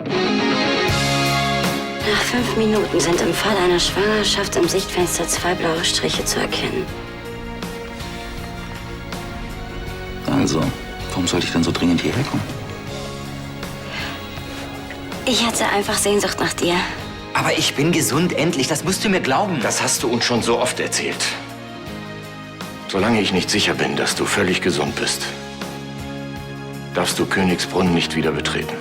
Nach 5 Minuten sind im Fall einer Schwangerschaft im Sichtfenster 2 blaue Striche zu erkennen. Also, warum sollte ich denn so dringend hierher kommen? Ich hatte einfach Sehnsucht nach dir. Aber ich bin gesund, endlich. Das musst du mir glauben. Das hast du uns schon so oft erzählt. Solange ich nicht sicher bin, dass du völlig gesund bist, darfst du Königsbrunn nicht wieder betreten.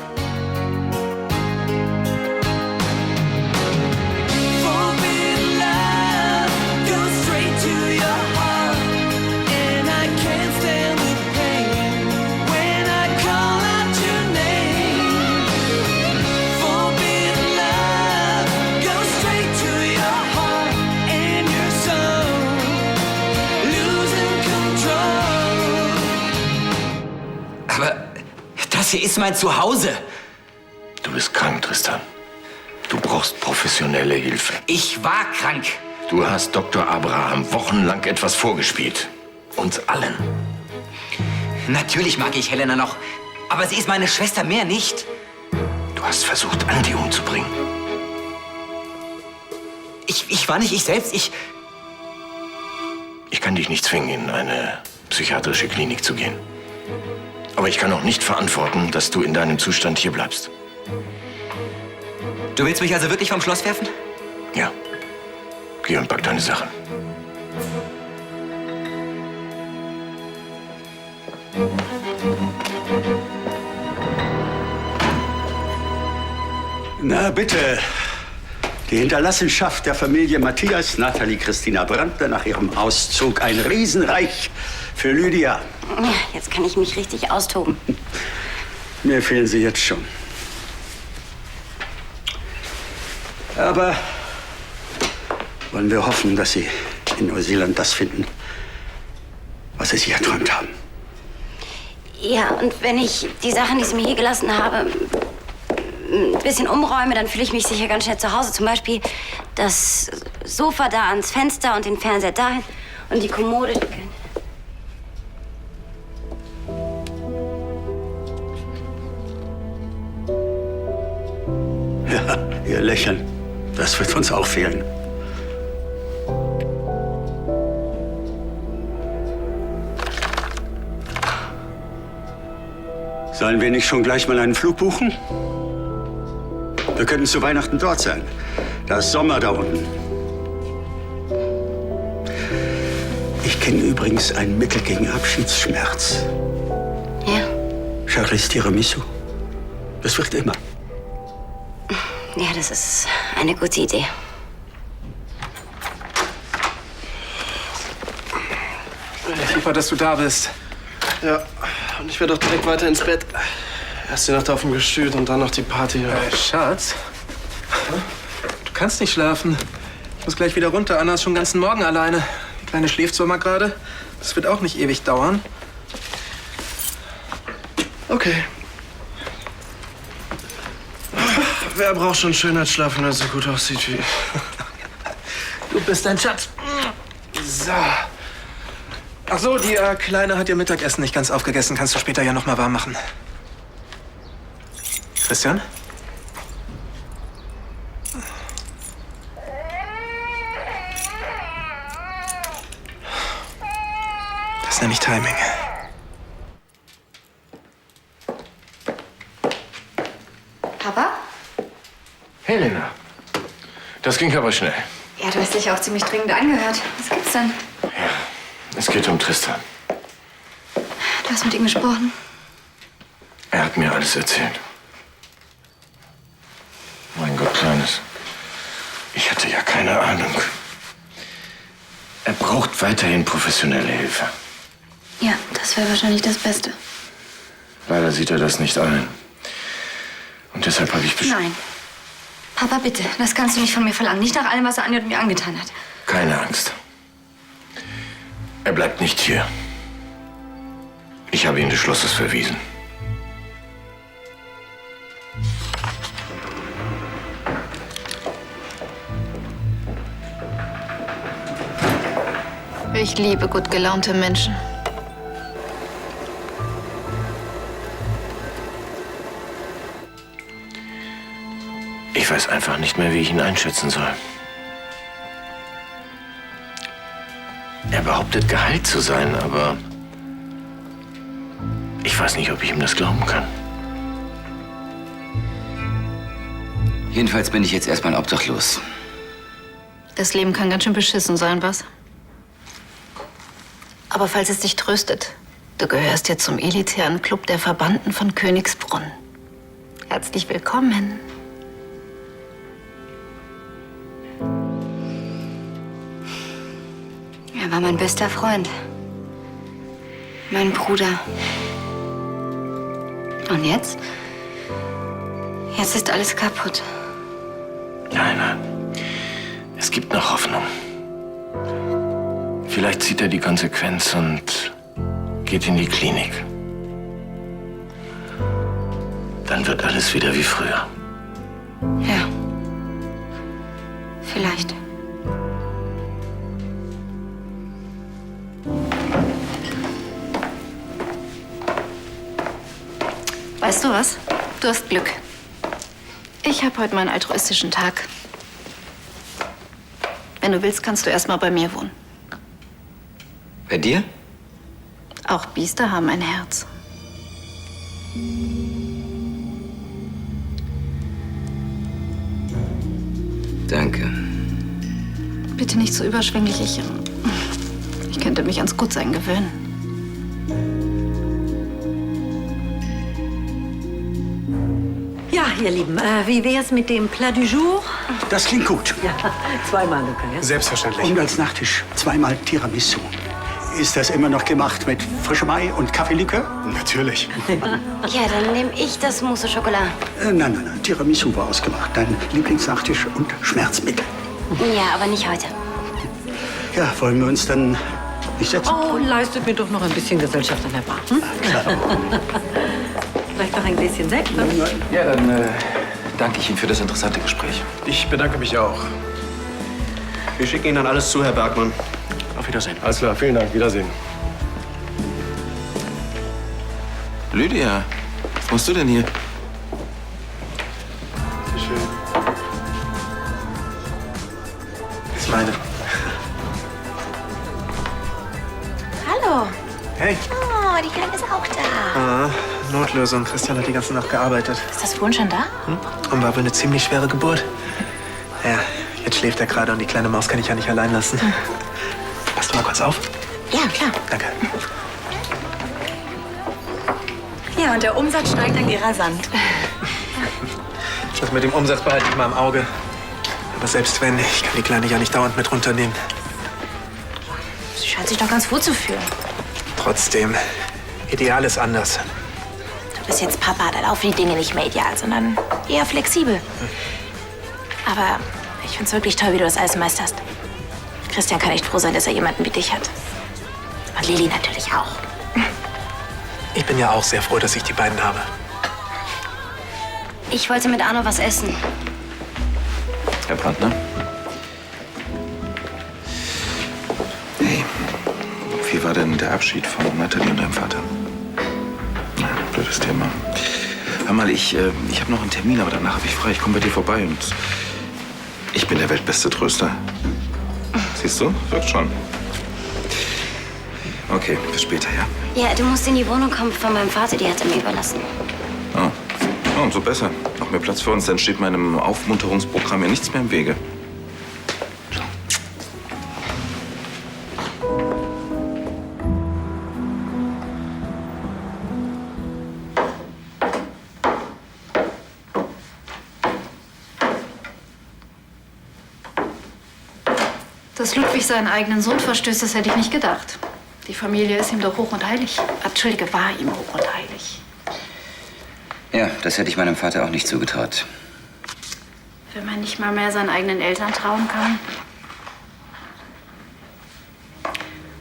Aber das hier ist mein Zuhause. Du bist krank, Tristan. Du brauchst professionelle Hilfe. Ich war krank. Du hast Dr. Abraham wochenlang etwas vorgespielt. Uns allen. Natürlich mag ich Helena noch, aber sie ist meine Schwester, mehr nicht. Du hast versucht, Andi umzubringen. Ich war nicht ich selbst, Ich kann dich nicht zwingen, in eine psychiatrische Klinik zu gehen. Aber ich kann auch nicht verantworten, dass du in deinem Zustand hier bleibst. Du willst mich also wirklich vom Schloss werfen? Ja. Geh und pack deine Sachen. Na bitte. Die Hinterlassenschaft der Familie Matthias, Nathalie Christina Brandner, nach ihrem Auszug ein Riesenreich für Lydia. Ja, jetzt kann ich mich richtig austoben. Mir fehlen sie jetzt schon. Aber wollen wir hoffen, dass Sie in Neuseeland das finden, was Sie sich erträumt haben. Ja, und wenn ich die Sachen, die Sie mir hier gelassen haben, ein bisschen umräume, dann fühle ich mich sicher ganz schnell zu Hause. Zum Beispiel das Sofa da ans Fenster und den Fernseher dahin und die Kommode. Ja, Ihr Lächeln, das wird uns auch fehlen. Sollen wir nicht schon gleich mal einen Flug buchen? Wir könnten zu Weihnachten dort sein. Da ist Sommer da unten. Ich kenne übrigens ein Mittel gegen Abschiedsschmerz. Ja? Charles Tiramisu. Das wird immer. Ja, das ist eine gute Idee. Super, dass du da bist. Ja, und ich werde doch direkt weiter ins Bett. Erst die Nacht auf dem Gestüt und dann noch die Party. Schatz, du kannst nicht schlafen. Ich muss gleich wieder runter. Anna ist schon den ganzen Morgen alleine. Die Kleine schläft zwar mal gerade. Das wird auch nicht ewig dauern. Okay. Wer braucht schon Schönheitsschlaf, wenn er so gut aussieht wie... Du bist ein Schatz. So. Ach so, die Kleine hat ihr Mittagessen nicht ganz aufgegessen. Kannst du später ja noch mal warm machen. Christian? Das ist nämlich Timing. Papa? Helena, das ging aber schnell. Ja, du hast dich auch ziemlich dringend angehört. Was gibt's denn? Ja, es geht um Tristan. Du hast mit ihm gesprochen. Er hat mir alles erzählt. Mein Gott, Kleines. Ich hatte ja keine Ahnung. Er braucht weiterhin professionelle Hilfe. Ja, das wäre wahrscheinlich das Beste. Leider sieht er das nicht ein. Und deshalb habe ich Nein. Papa, bitte. Das kannst du nicht von mir verlangen. Nicht nach allem, was er Anja und mir angetan hat. Keine Angst. Er bleibt nicht hier. Ich habe ihn des Schlosses verwiesen. Ich liebe gut gelaunte Menschen. Ich weiß einfach nicht mehr, wie ich ihn einschätzen soll. Er behauptet, geheilt zu sein, aber ich weiß nicht, ob ich ihm das glauben kann. Jedenfalls bin ich jetzt erstmal obdachlos. Das Leben kann ganz schön beschissen sein, was? Aber falls es dich tröstet, du gehörst jetzt zum elitären Club der Verbannten von Königsbrunn. Herzlich willkommen. Er war mein bester Freund. Mein Bruder. Und jetzt? Jetzt ist alles kaputt. Nein, nein. Es gibt noch Hoffnung. Vielleicht zieht er die Konsequenz und geht in die Klinik. Dann wird alles wieder wie früher. Ja. Vielleicht. Weißt du was? Du hast Glück. Ich habe heute meinen altruistischen Tag. Wenn du willst, kannst du erst mal bei mir wohnen. Bei dir? Auch Biester haben ein Herz. Danke. Bitte nicht so überschwänglich. Ich könnte mich ans Gutsein gewöhnen. Ja, ihr Lieben, wie wär's mit dem Plat du jour? Das klingt gut. Ja, zweimal, Luca, ja? Selbstverständlich. Und als Nachtisch zweimal Tiramisu. Ist das immer noch gemacht mit frischem Ei und Kaffeelikör? Natürlich. Ja, dann nehme ich das Mousse au Chocolat. Nein. Tiramisu war ausgemacht. Dein Lieblingsnachtisch und Schmerzmittel. Ja, aber nicht heute. Ja, wollen wir uns dann nicht setzen? Oh, leistet mir doch noch ein bisschen Gesellschaft an der Bar. Hm? Vielleicht noch ein Gläschen Sekt, ne? Ja, dann danke ich Ihnen für das interessante Gespräch. Ich bedanke mich auch. Wir schicken Ihnen dann alles zu, Herr Bergmann. Auf Wiedersehen. Alles klar, vielen Dank. Wiedersehen. Lydia, was machst du denn hier? Sehr schön. Ist meine. Hallo. Hey. Oh, die Kleine ist auch da. Notlösung. Christian hat die ganze Nacht gearbeitet. Ist das Wohn schon da? Und war wohl eine ziemlich schwere Geburt. Ja, jetzt schläft er gerade und die kleine Maus kann ich ja nicht allein lassen. Passt du mal kurz auf? Ja, klar. Danke. Ja, und der Umsatz steigt dann rasant. Das mit dem Umsatz behalte ich mal im Auge. Aber selbst wenn, ich kann die Kleine ja nicht dauernd mit runternehmen. Sie scheint sich doch ganz wohl zu fühlen. Trotzdem, ideal ist anders. Du bist jetzt Papa, da laufen die Dinge nicht mehr ideal, sondern eher flexibel. Aber ich find's wirklich toll, wie du das alles meisterst. Christian kann echt froh sein, dass er jemanden wie dich hat. Und Lili natürlich auch. Ich bin ja auch sehr froh, dass ich die beiden habe. Ich wollte mit Arno was essen. Herr Brandner? Hey, wie war denn der Abschied von Nathalie und deinem Vater? Ja, blödes Thema. Hör mal, ich habe noch einen Termin, aber danach habe ich frei. Ich komme bei dir vorbei und ich bin der weltbeste Tröster. Siehst du? Wirkt schon. Okay, bis später, ja? Ja, du musst in die Wohnung kommen von meinem Vater, die hat er mir überlassen. Ah. Oh, umso besser. Noch mehr Platz für uns, dann steht meinem Aufmunterungsprogramm ja nichts mehr im Wege. Dass Ludwig seinen eigenen Sohn verstößt, das hätte ich nicht gedacht. Die Familie ist ihm doch hoch und heilig. Entschuldige, war ihm hoch und heilig. Ja, das hätte ich meinem Vater auch nicht zugetraut. Wenn man nicht mal mehr seinen eigenen Eltern trauen kann.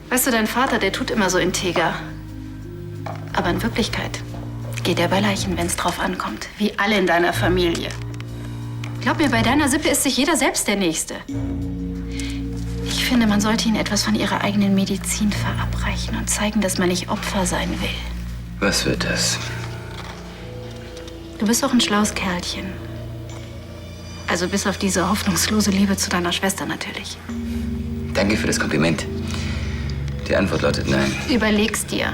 Weißt du, dein Vater, der tut immer so integer. Aber in Wirklichkeit geht er bei Leichen, wenn es drauf ankommt. Wie alle in deiner Familie. Glaub mir, bei deiner Sippe ist sich jeder selbst der Nächste. Ich finde, man sollte ihnen etwas von ihrer eigenen Medizin verabreichen und zeigen, dass man nicht Opfer sein will. Was wird das? Du bist doch ein schlaues Kerlchen. Also bis auf diese hoffnungslose Liebe zu deiner Schwester natürlich. Danke für das Kompliment. Die Antwort lautet nein. Überleg's dir.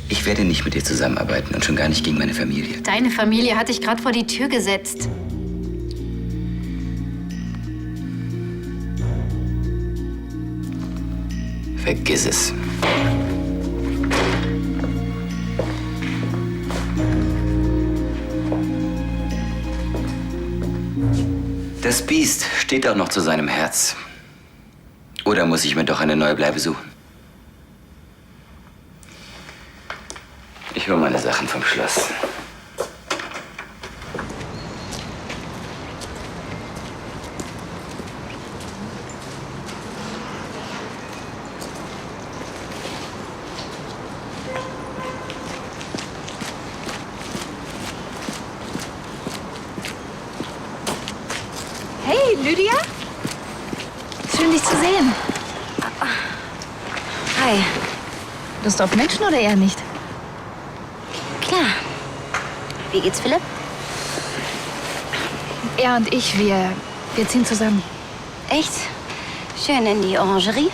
Ich werde nicht mit dir zusammenarbeiten und schon gar nicht gegen meine Familie. Deine Familie hat dich gerade vor die Tür gesetzt. Vergiss es. Das Biest steht auch noch zu seinem Herz. Oder muss ich mir doch eine neue Bleibe suchen? Ich hole meine Sachen vom Schloss. Hey, Lydia? Schön, dich zu sehen. Hi. Lust auf Menschen oder eher nicht? Klar. Wie geht's, Philipp? Er und ich, wir ziehen zusammen. Echt? Schön in die Orangerie?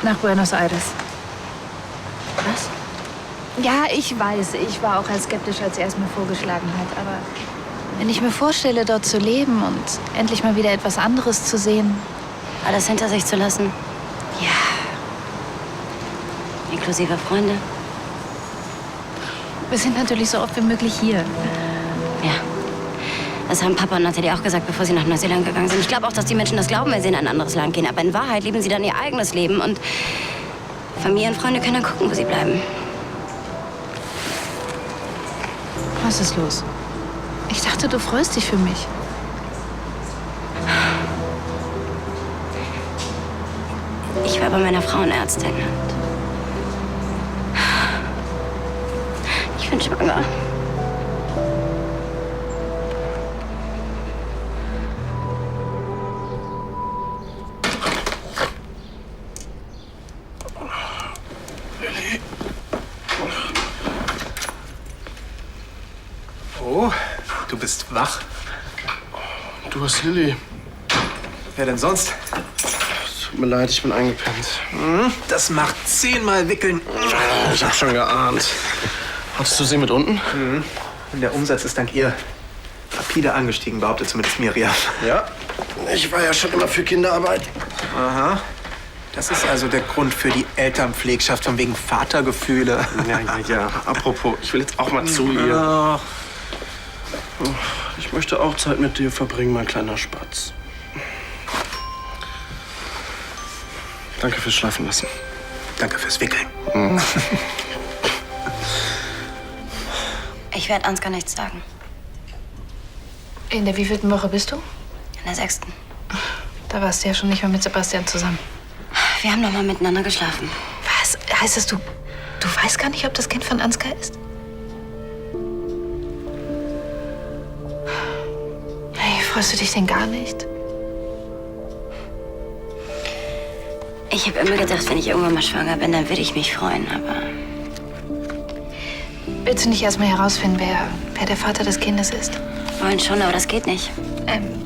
Nach Buenos Aires. Was? Ja, ich weiß. Ich war auch erst skeptisch, als er es mir vorgeschlagen hat. Aber wenn ich mir vorstelle, dort zu leben und endlich mal wieder etwas anderes zu sehen. Alles hinter sich zu lassen. Ja. Inklusive Freunde. Wir sind natürlich so oft wie möglich hier. Ja. Das haben Papa und Natalie auch gesagt, bevor sie nach Neuseeland gegangen sind. Ich glaube auch, dass die Menschen das glauben, wenn sie in ein anderes Land gehen. Aber in Wahrheit leben sie dann ihr eigenes Leben. Und Familie und Freunde können dann gucken, wo sie bleiben. Was ist los? Ich dachte, du freust dich für mich. Ich war bei meiner Frauenärztin. Ich bin schwanger. Oh, du bist wach. Du hast Lilly. Wer denn sonst? Tut mir leid, ich bin eingepennt. Das macht 10-mal Wickeln. Ich hab schon geahnt. Hattest du sie mit unten? Und der Umsatz ist dank ihr rapide angestiegen, behauptet zumindest Miriam. Ja. Ich war ja schon immer für Kinderarbeit. Aha. Das ist also der Grund für die Elternpflegschaft, von wegen Vatergefühle. Ja. Apropos, ich will jetzt auch mal zu ihr. Ach, Ich möchte auch Zeit mit dir verbringen, mein kleiner Spatz. Danke fürs Schlafen lassen. danke fürs Wickeln. Ich werde Ansgar nichts sagen. In der wievielten Woche bist du? In der 6. Da warst du ja schon nicht mehr mit Sebastian zusammen. Wir haben noch mal miteinander geschlafen. Was? Heißt das, du weißt gar nicht, ob das Kind von Ansgar ist? Hey, freust du dich denn gar nicht? Ich habe immer gedacht, wenn ich irgendwann mal schwanger bin, dann würde ich mich freuen, aber Willst du nicht erst mal herausfinden, wer der Vater des Kindes ist? wollen schon, aber das geht nicht.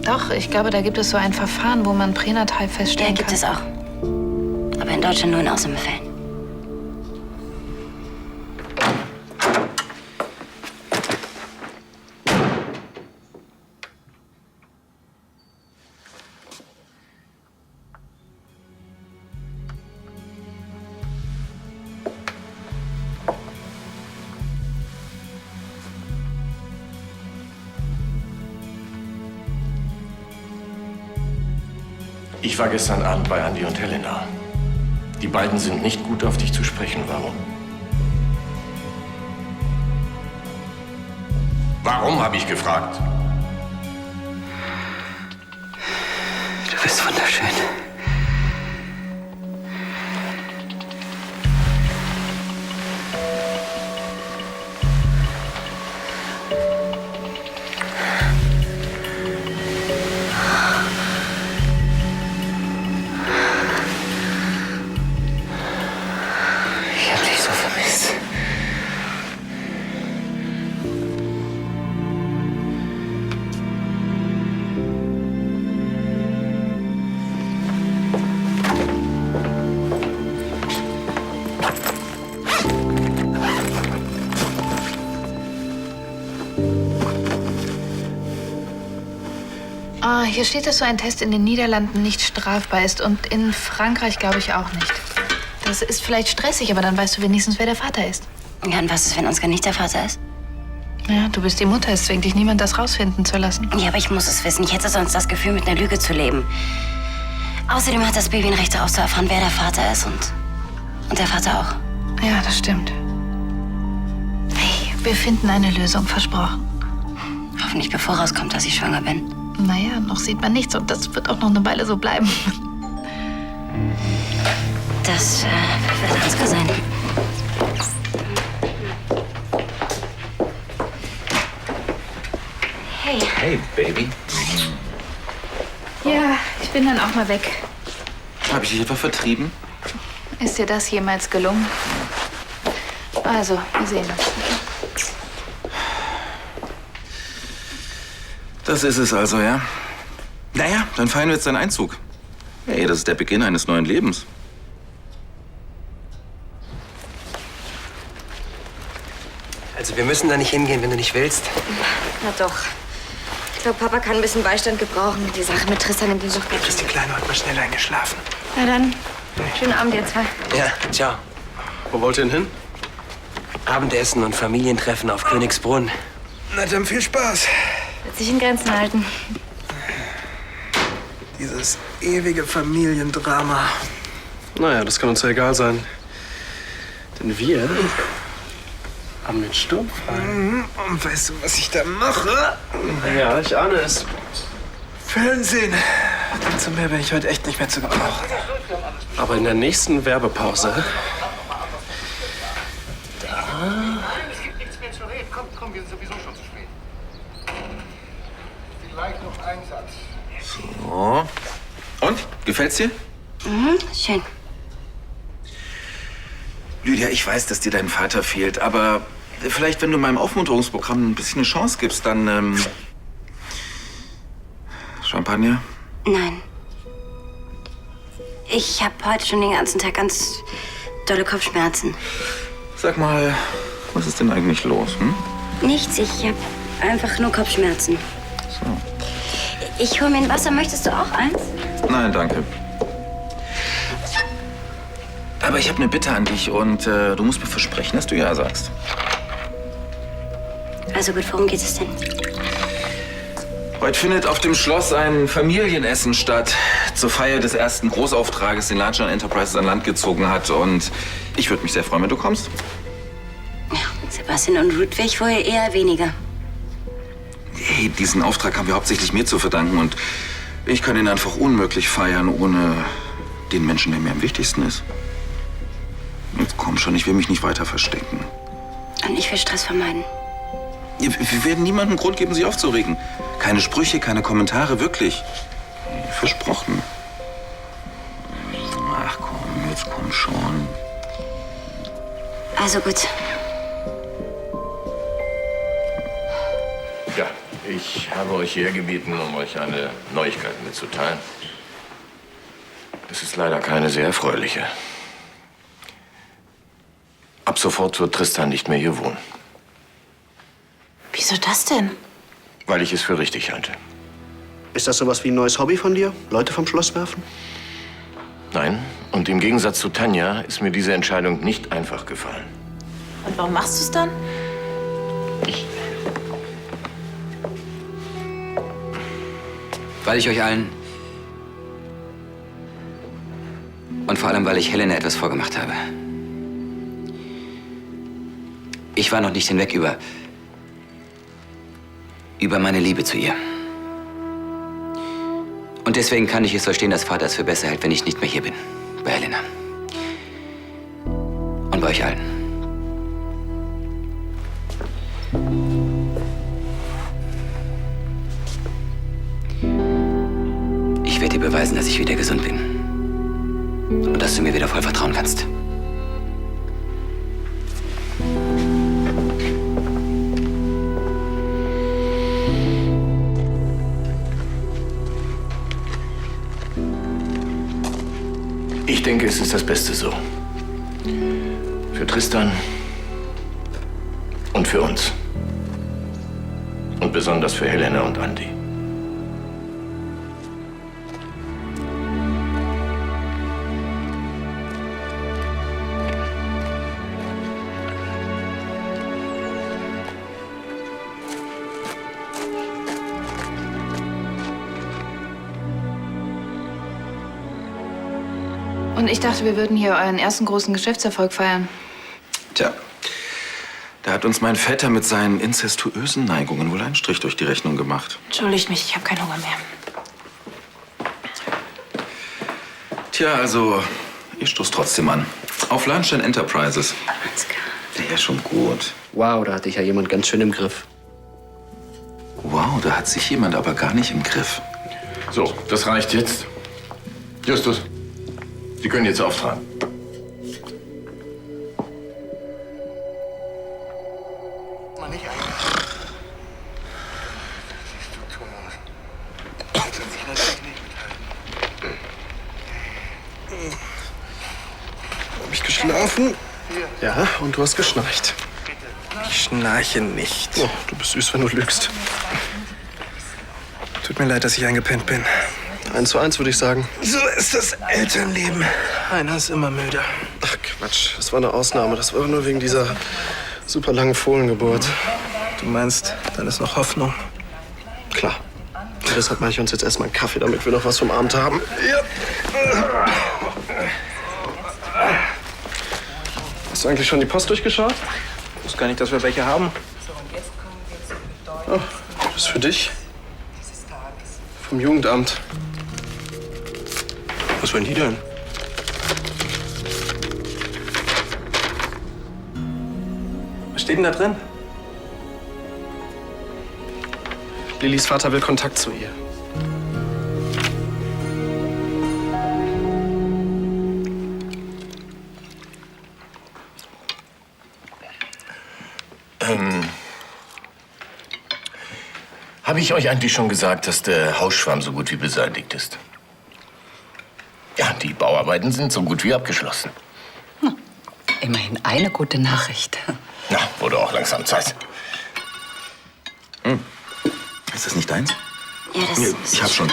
Doch, ich glaube, da gibt es so ein Verfahren, wo man pränatal Ja, feststellen gibt kann. es auch. Aber in Deutschland nur in Ausnahmefällen. Ich war gestern Abend bei Andi und Helena. Die beiden sind nicht gut auf dich zu sprechen. Warum? Warum, habe ich gefragt. Du bist wunderschön. Ich hab dich so vermisst. Ah, hier steht, dass so ein Test in den Niederlanden nicht strafbar ist und in Frankreich glaube ich auch nicht. Das ist vielleicht stressig, aber dann weißt du wenigstens, wer der Vater ist. Ja, und was ist, wenn Ansgar nicht der Vater ist? Ja, du bist die Mutter, es zwingt dich niemand, das rausfinden zu lassen. Ja, aber ich muss es wissen. Ich hätte sonst das Gefühl, mit einer Lüge zu leben. Außerdem hat das Baby ein Recht darauf zu erfahren, wer der Vater ist und der Vater auch. Ja, das stimmt. Hey, wir finden eine Lösung, versprochen. Hoffentlich bevor rauskommt, dass ich schwanger bin. Naja, noch sieht man nichts und das wird auch noch eine Weile so bleiben. Das wird Ansgar sein. Hey. Hey, Baby. Ja, ich bin dann auch mal weg. Habe ich dich etwa vertrieben? Ist dir das jemals gelungen? Also, wir sehen uns. Das ist es also, ja? Naja, dann feiern wir jetzt deinen Einzug. Hey, das ist der Beginn eines neuen Lebens. Also, wir müssen da nicht hingehen, wenn du nicht willst. Na doch. Ich glaube, Papa kann ein bisschen Beistand gebrauchen. Die Sache mit Tristan nimmt ihn doch ganz Ist die Kleine heute mal schnell eingeschlafen? Na dann, schönen Abend, ihr zwei. Ja, ciao. Wo wollt ihr denn hin? Abendessen und Familientreffen auf Königsbrunn. Na dann viel Spaß. Wird sich in Grenzen halten. Dieses ewige Familiendrama. Naja, das kann uns ja egal sein. Denn wir haben den Sturm frei. Und weißt du, was ich da mache? Ja, ich ahne es. Fernsehen. Denn zum mehr bin ich heute echt nicht mehr zu gebrauchen. Aber in der nächsten Werbepause... Es gibt nichts mehr zu reden. Komm, wir sind sowieso schon zu spät. Vielleicht noch ein Satz. So. Und? Gefällt's dir? Mhm, schön. Lydia, ich weiß, dass dir dein Vater fehlt, aber vielleicht, wenn du meinem Aufmunterungsprogramm ein bisschen eine Chance gibst, dann, Champagner? Nein. Ich habe heute schon den ganzen Tag ganz dolle Kopfschmerzen. Sag mal, was ist denn eigentlich los, hm? Nichts, ich habe einfach nur Kopfschmerzen. So. Ich hol mir ein Wasser. Möchtest du auch eins? Nein, danke. Aber ich habe eine Bitte an dich und du musst mir versprechen, dass du ja sagst. Also gut, worum geht es denn? Heute findet auf dem Schloss ein Familienessen statt. Zur Feier des ersten Großauftrages, den Lanshan Enterprises an Land gezogen hat. Und ich würde mich sehr freuen, wenn du kommst. Ja, Sebastian und Ludwig wohl eher weniger. Hey, diesen Auftrag haben wir hauptsächlich mir zu verdanken. Und ich kann ihn einfach unmöglich feiern, ohne den Menschen, der mir am wichtigsten ist. Jetzt komm schon, ich will mich nicht weiter verstecken. Und ich will Stress vermeiden. Wir werden niemandem Grund geben, sich aufzuregen. Keine Sprüche, keine Kommentare, wirklich. Versprochen. Ach komm, jetzt komm schon. Also gut. Ja, ich habe euch hergebeten, um euch eine Neuigkeit mitzuteilen. Es ist leider keine sehr erfreuliche. Ab sofort wird Tristan nicht mehr hier wohnen. Wieso das denn? Weil ich es für richtig halte. Ist das sowas wie ein neues Hobby von dir? Leute vom Schloss werfen? Nein, und im Gegensatz zu Tanja ist mir diese Entscheidung nicht einfach gefallen. Und warum machst du es dann? Weil ich euch allen und vor allem, weil ich Helena etwas vorgemacht habe. Ich war noch nicht hinweg über meine Liebe zu ihr. Und deswegen kann ich es verstehen, dass Vater es für besser hält, wenn ich nicht mehr hier bin. Bei Helena. Und bei euch allen. Ich werde dir beweisen, dass ich wieder gesund bin. Und dass du mir wieder voll vertrauen kannst. Ich denke, es ist das Beste so. Für Tristan und für uns. Und besonders für Helena und Andi. Und ich dachte, wir würden hier euren ersten großen Geschäftserfolg feiern. Tja, da hat uns mein Vetter mit seinen inzestuösen Neigungen wohl einen Strich durch die Rechnung gemacht. Entschuldigt mich, ich habe keinen Hunger mehr. Tja, also, ich stoß trotzdem an. Auf Lahnstein Enterprises. Alles klar. Der ist schon gut. Wow, da hatte ich ja jemand ganz schön im Griff. Wow, da hat sich jemand aber gar nicht im Griff. So, das reicht jetzt. Justus, Sie können jetzt auftragen. Mal nicht ein. Siehst du, Thomas. Kannst du sich natürlich nicht mithalten. Hab ich geschlafen? Ja, und du hast geschnarcht. Ich schnarche nicht. Oh, du bist süß, wenn du lügst. Tut mir leid, dass ich eingepennt bin. 1:1, würde ich sagen. So ist das Elternleben. Einer ist immer müde. Ach Quatsch, das war eine Ausnahme. Das war nur wegen dieser super langen Fohlengeburt. Du meinst, dann ist noch Hoffnung? Klar. Und deshalb mache ich uns jetzt erstmal einen Kaffee, damit wir noch was vom Abend haben. Ja. Hast du eigentlich schon die Post durchgeschaut? Ich wusste gar nicht, dass wir welche haben. Oh, das ist für dich. Vom Jugendamt. Was wollen die denn? Was steht denn da drin? Lillys Vater will Kontakt zu ihr. Habe ich euch eigentlich schon gesagt, dass der Hausschwamm so gut wie beseitigt ist? Ja, die Bauarbeiten sind so gut wie abgeschlossen. Immerhin eine gute Nachricht. Na, wurde auch langsam Zeit. Ist das nicht deins? Ja, das Ich hab schon.